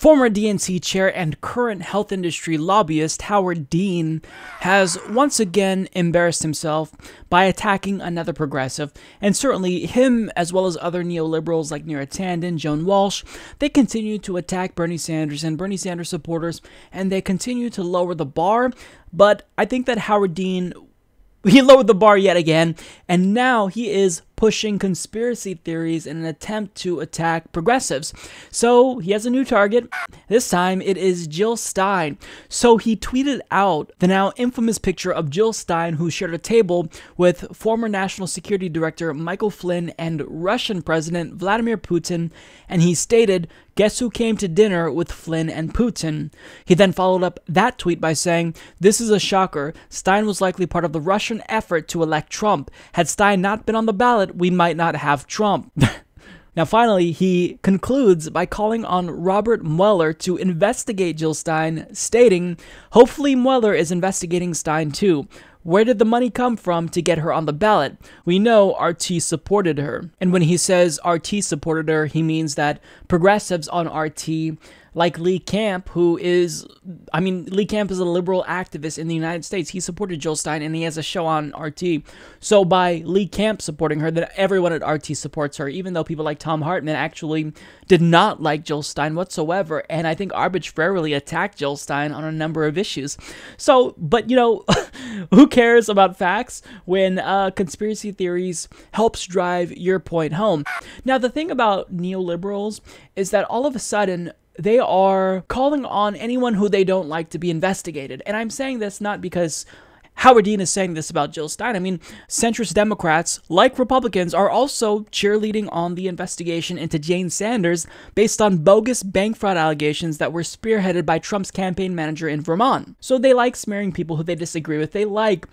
Former DNC chair and current health industry lobbyist Howard Dean has once again embarrassed himself by attacking another progressive, and certainly him as well as other neoliberals like Neera Tanden, Joan Walsh, they continue to attack Bernie Sanders and Bernie Sanders supporters, and they continue to lower the bar. But I think that Howard Dean, he lowered the bar yet again, and now he is pushing conspiracy theories in an attempt to attack progressives. So he has a new target. This time it is Jill Stein. So he tweeted out the now infamous picture of Jill Stein, who shared a table with former National Security Director Michael Flynn and Russian President Vladimir Putin, and he stated, "Guess who came to dinner with Flynn and Putin?" He then followed up that tweet by saying, "This is a shocker. Stein was likely part of the Russian effort to elect Trump. Had Stein not been on the ballot, we might not have Trump." Now finally, he concludes by calling on Robert Mueller to investigate Jill Stein, stating, "Hopefully Mueller is investigating Stein too. Where did the money come from to get her on the ballot? We know RT supported her." And when he says RT supported her, he means that progressives on RT, like Lee Camp, Lee Camp is a liberal activist in the United States. He supported Jill Stein, and he has a show on RT. So by Lee Camp supporting her, then everyone at RT supports her, even though people like Tom Hartman actually did not like Jill Stein whatsoever, and I think arbitrarily attacked Jill Stein on a number of issues. So, but who cares about facts when conspiracy theories helps drive your point home? Now, the thing about neoliberals is that all of a sudden, they are calling on anyone who they don't like to be investigated. And I'm saying this not because Howard Dean is saying this about Jill Stein. I mean, centrist Democrats, like Republicans, are also cheerleading on the investigation into Jane Sanders based on bogus bank fraud allegations that were spearheaded by Trump's campaign manager in Vermont. So they like smearing people who they disagree with. They like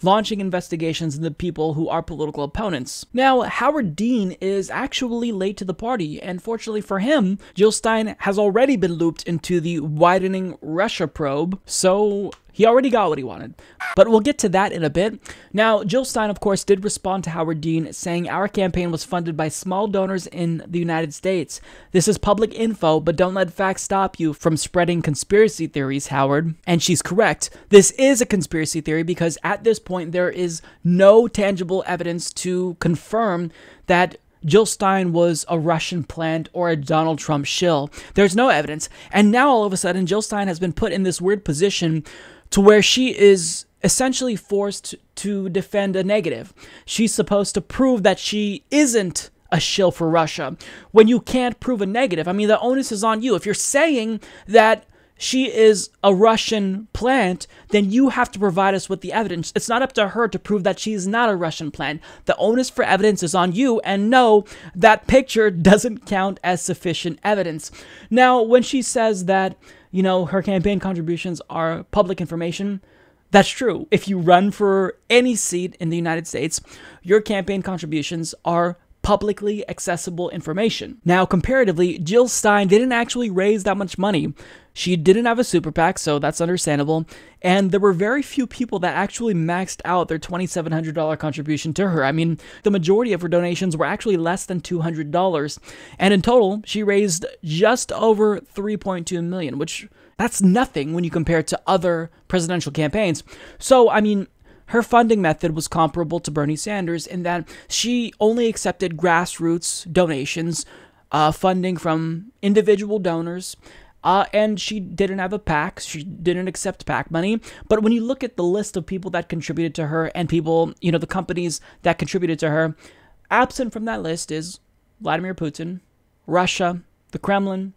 launching investigations into people who are political opponents. Now, Howard Dean is actually late to the party, and fortunately for him, Jill Stein has already been looped into the widening Russia probe, so he already got what he wanted. But we'll get to that in a bit. Now, Jill Stein, of course, did respond to Howard Dean, saying our campaign was funded by small donors in the United States. This is public info, but don't let facts stop you from spreading conspiracy theories, Howard. And she's correct. This is a conspiracy theory because at this point, there is no tangible evidence to confirm that Jill Stein was a Russian plant or a Donald Trump shill. There's no evidence. And now all of a sudden, Jill Stein has been put in this weird position to where she is essentially forced to defend a negative. She's supposed to prove that she isn't a shill for Russia when you can't prove a negative. I mean, the onus is on you. If you're saying that she is a Russian plant, then you have to provide us with the evidence. It's not up to her to prove that she's not a Russian plant. The onus for evidence is on you, and no, that picture doesn't count as sufficient evidence. Now, when she says that, her campaign contributions are public information, that's true. If you run for any seat in the United States, your campaign contributions are publicly accessible information. Now, comparatively, Jill Stein didn't actually raise that much money. She didn't have a super PAC, so that's understandable. And there were very few people that actually maxed out their $2,700 contribution to her. I mean, the majority of her donations were actually less than $200. And in total, she raised just over $3.2 million, which that's nothing when you compare it to other presidential campaigns. So, I mean, her funding method was comparable to Bernie Sanders in that she only accepted grassroots donations, funding from individual donors, and she didn't have a PAC. She didn't accept PAC money. But when you look at the list of people that contributed to her and people, the companies that contributed to her, absent from that list is Vladimir Putin, Russia, the Kremlin,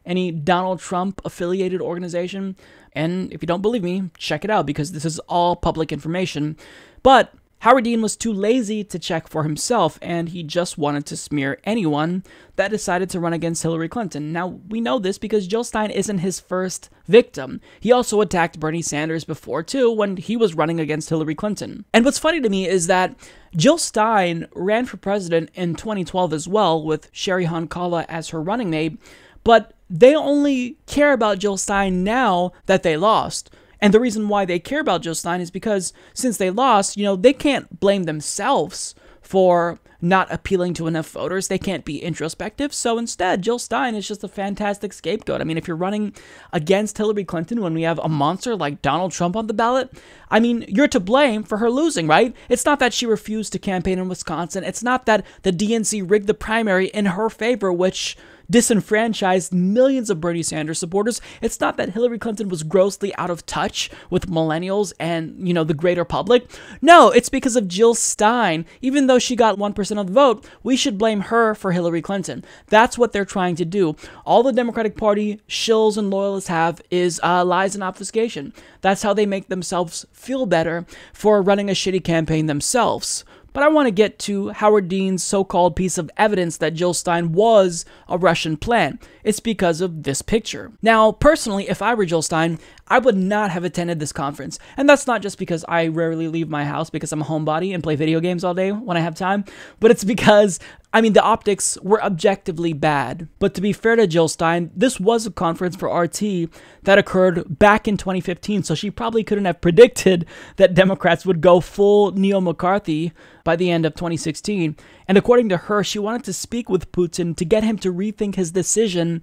any Donald Trump affiliated organization. And if you don't believe me, check it out because this is all public information. But Howard Dean was too lazy to check for himself, and he just wanted to smear anyone that decided to run against Hillary Clinton. Now, we know this because Jill Stein isn't his first victim. He also attacked Bernie Sanders before, too, when he was running against Hillary Clinton. And what's funny to me is that Jill Stein ran for president in 2012 as well, with Sherry Honkala as her running mate, but they only care about Jill Stein now that they lost. And the reason why they care about Jill Stein is because since they lost, they can't blame themselves for not appealing to enough voters. They can't be introspective. So instead, Jill Stein is just a fantastic scapegoat. I mean, if you're running against Hillary Clinton when we have a monster like Donald Trump on the ballot, I mean, you're to blame for her losing, right? It's not that she refused to campaign in Wisconsin. It's not that the DNC rigged the primary in her favor, which disenfranchised millions of Bernie Sanders supporters. It's not that Hillary Clinton was grossly out of touch with millennials and, the greater public. No, it's because of Jill Stein. Even though she got 1% of the vote, we should blame her for Hillary Clinton. That's what they're trying to do. All the Democratic Party shills and loyalists have is lies and obfuscation. That's how they make themselves feel better for running a shitty campaign themselves. But I want to get to Howard Dean's so-called piece of evidence that Jill Stein was a Russian plant. It's because of this picture. Now, personally, if I were Jill Stein, I would not have attended this conference. And that's not just because I rarely leave my house because I'm a homebody and play video games all day when I have time, but it's because, the optics were objectively bad. But to be fair to Jill Stein, this was a conference for RT that occurred back in 2015, so she probably couldn't have predicted that Democrats would go full neo-McCarthy by the end of 2016. And according to her, she wanted to speak with Putin to get him to rethink his decision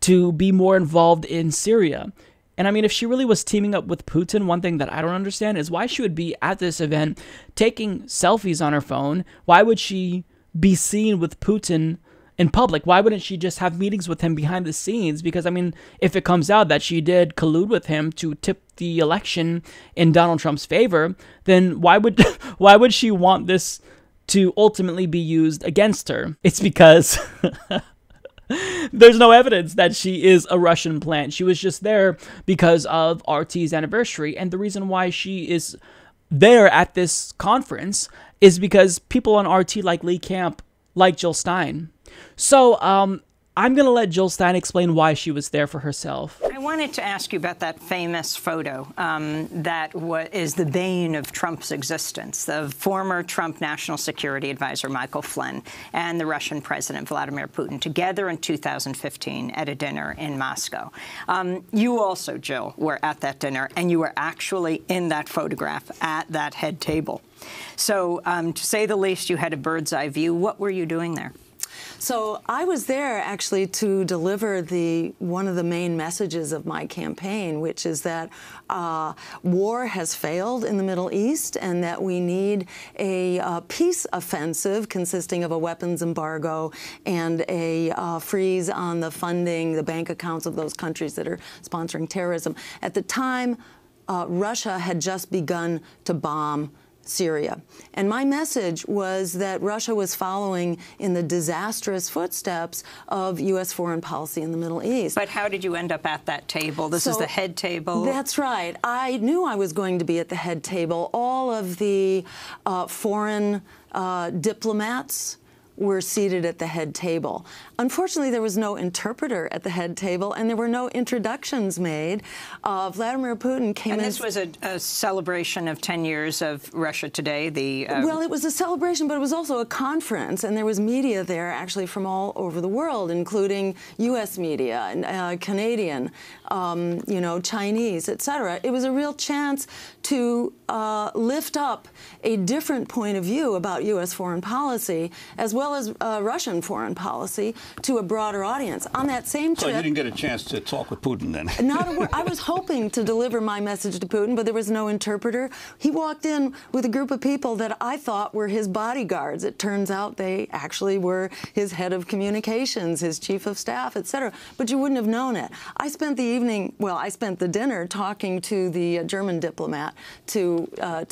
to be more involved in Syria. And if she really was teaming up with Putin, one thing that I don't understand is why she would be at this event taking selfies on her phone. Why would she be seen with Putin in public? Why wouldn't she just have meetings with him behind the scenes? Because, if it comes out that she did collude with him to tip the election in Donald Trump's favor, then why would she want this to ultimately be used against her? It's because there's no evidence that she is a Russian plant. She was just there because of RT's anniversary. And the reason why she is there at this conference is because people on RT like Lee Camp like Jill Stein. So, I'm going to let Jill Stein explain why she was there for herself. I wanted to ask you about that famous photo that is the bane of Trump's existence, the former Trump National Security Advisor Michael Flynn and the Russian President Vladimir Putin together in 2015 at a dinner in Moscow. You also, Jill, were at that dinner, and you were actually in that photograph at that head table. So, to say the least, you had a bird's eye view. What were you doing there? So I was there actually to deliver one of the main messages of my campaign, which is that war has failed in the Middle East and that we need a peace offensive consisting of a weapons embargo and a freeze on the funding, the bank accounts of those countries that are sponsoring terrorism. At the time, Russia had just begun to bomb Syria. And my message was that Russia was following in the disastrous footsteps of U.S. foreign policy in the Middle East. But how did you end up at that table? This is the head table. That's right. I knew I was going to be at the head table. All of the foreign diplomats were seated at the head table. Unfortunately, there was no interpreter at the head table, and there were no introductions made. Vladimir Putin came in. And this was a celebration of 10 years of Russia Today. Well, it was a celebration, but it was also a conference, and there was media there actually from all over the world, including U.S. media, and Canadian, Chinese, etc. It was a real chance to lift up a different point of view about U.S. foreign policy, as well as Russian foreign policy, to a broader audience. On that same trip... So you didn't get a chance to talk with Putin then? Not a word. I was hoping to deliver my message to Putin, but there was no interpreter. He walked in with a group of people that I thought were his bodyguards. It turns out they actually were his head of communications, his chief of staff, etc. But you wouldn't have known it. I spent the dinner talking to the German diplomat to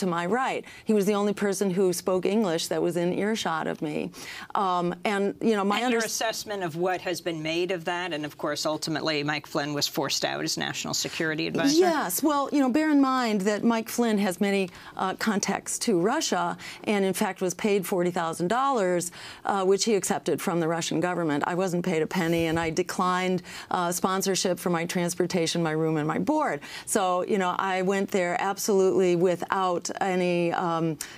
my right. He was the only person who spoke English that was in earshot of me. Your assessment of what has been made of that, and of course, ultimately, Mike Flynn was forced out as National Security Advisor. Yes. Well, bear in mind that Mike Flynn has many contacts to Russia, and in fact was paid $40,000, which he accepted from the Russian government. I wasn't paid a penny, and I declined sponsorship for my transportation, my room, and my board. So, I went there absolutely without any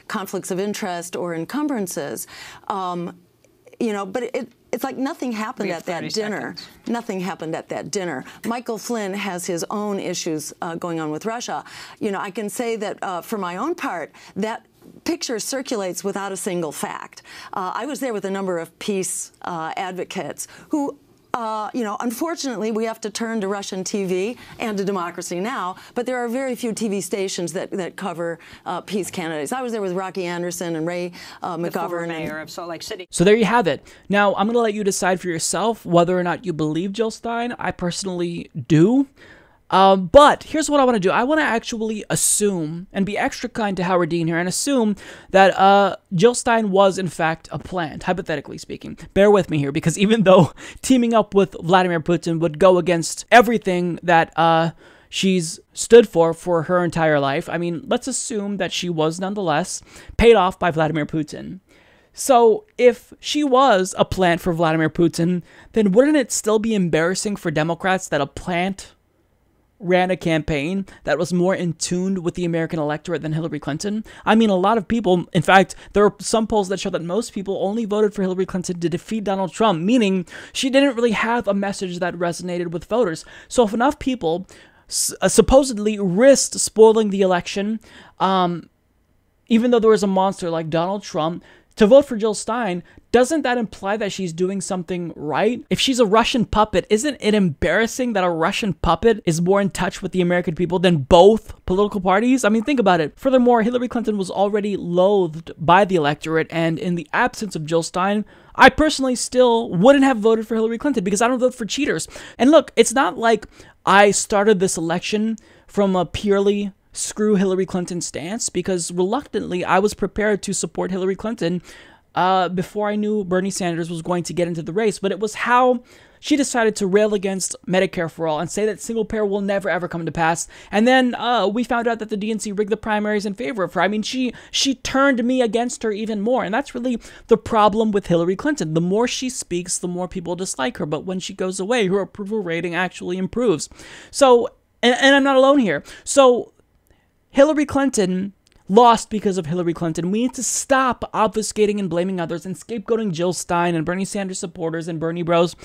conflicts of interest or encumbrances. But it's like nothing happened at that dinner. Nothing happened at that dinner. Michael Flynn has his own issues going on with Russia. I can say that for my own part, that picture circulates without a single fact. I was there with a number of peace advocates who, unfortunately, we have to turn to Russian TV and to Democracy Now!, but there are very few TV stations that cover peace candidates. I was there with Rocky Anderson and Ray McGovern. The former mayor of Salt Lake City. So there you have it. Now, I'm going to let you decide for yourself whether or not you believe Jill Stein. I personally do. But here's what I want to do. I want to actually assume and be extra kind to Howard Dean here and assume that Jill Stein was, in fact, a plant, hypothetically speaking. Bear with me here, because even though teaming up with Vladimir Putin would go against everything that she's stood for her entire life, I mean, let's assume that she was nonetheless paid off by Vladimir Putin. So if she was a plant for Vladimir Putin, then wouldn't it still be embarrassing for Democrats that a plant ran a campaign that was more in tune with the American electorate than Hillary Clinton? I mean, a lot of people, in fact, there are some polls that show that most people only voted for Hillary Clinton to defeat Donald Trump, meaning she didn't really have a message that resonated with voters. So if enough people supposedly risked spoiling the election, even though there was a monster like Donald Trump, to vote for Jill Stein, doesn't that imply that she's doing something right? If she's a Russian puppet, isn't it embarrassing that a Russian puppet is more in touch with the American people than both political parties? I mean, think about it. Furthermore, Hillary Clinton was already loathed by the electorate, and in the absence of Jill Stein, I personally still wouldn't have voted for Hillary Clinton because I don't vote for cheaters. And look, it's not like I started this election from a purely screw Hillary Clinton stance, because reluctantly I was prepared to support Hillary Clinton before I knew Bernie Sanders was going to get into the race. But it was how she decided to rail against Medicare for all and say that single payer will never ever come to pass. And then we found out that the DNC rigged the primaries in favor of her. I mean, she turned me against her even more. And that's really the problem with Hillary Clinton. The more she speaks, the more people dislike her. But when she goes away, her approval rating actually improves. So, and I'm not alone here. So Hillary Clinton lost because of Hillary Clinton. We need to stop obfuscating and blaming others and scapegoating Jill Stein and Bernie Sanders supporters and Bernie bros.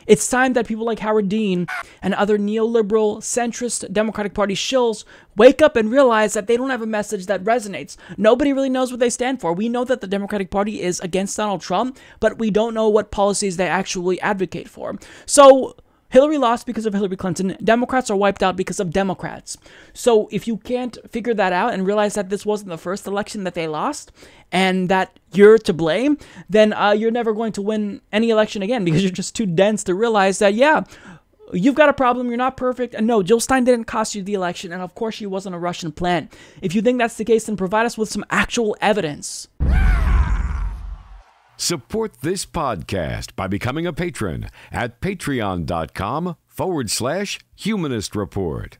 It's time that people like Howard Dean and other neoliberal, centrist Democratic Party shills wake up and realize that they don't have a message that resonates. Nobody really knows what they stand for. We know that the Democratic Party is against Donald Trump, but we don't know what policies they actually advocate for. So Hillary lost because of Hillary Clinton. Democrats are wiped out because of Democrats. So if you can't figure that out and realize that this wasn't the first election that they lost and that you're to blame, then you're never going to win any election again because you're just too dense to realize that, yeah, you've got a problem, you're not perfect, and no, Jill Stein didn't cost you the election, and of course she wasn't a Russian plant. If you think that's the case, then provide us with some actual evidence. Support this podcast by becoming a patron at patreon.com/Humanist Report.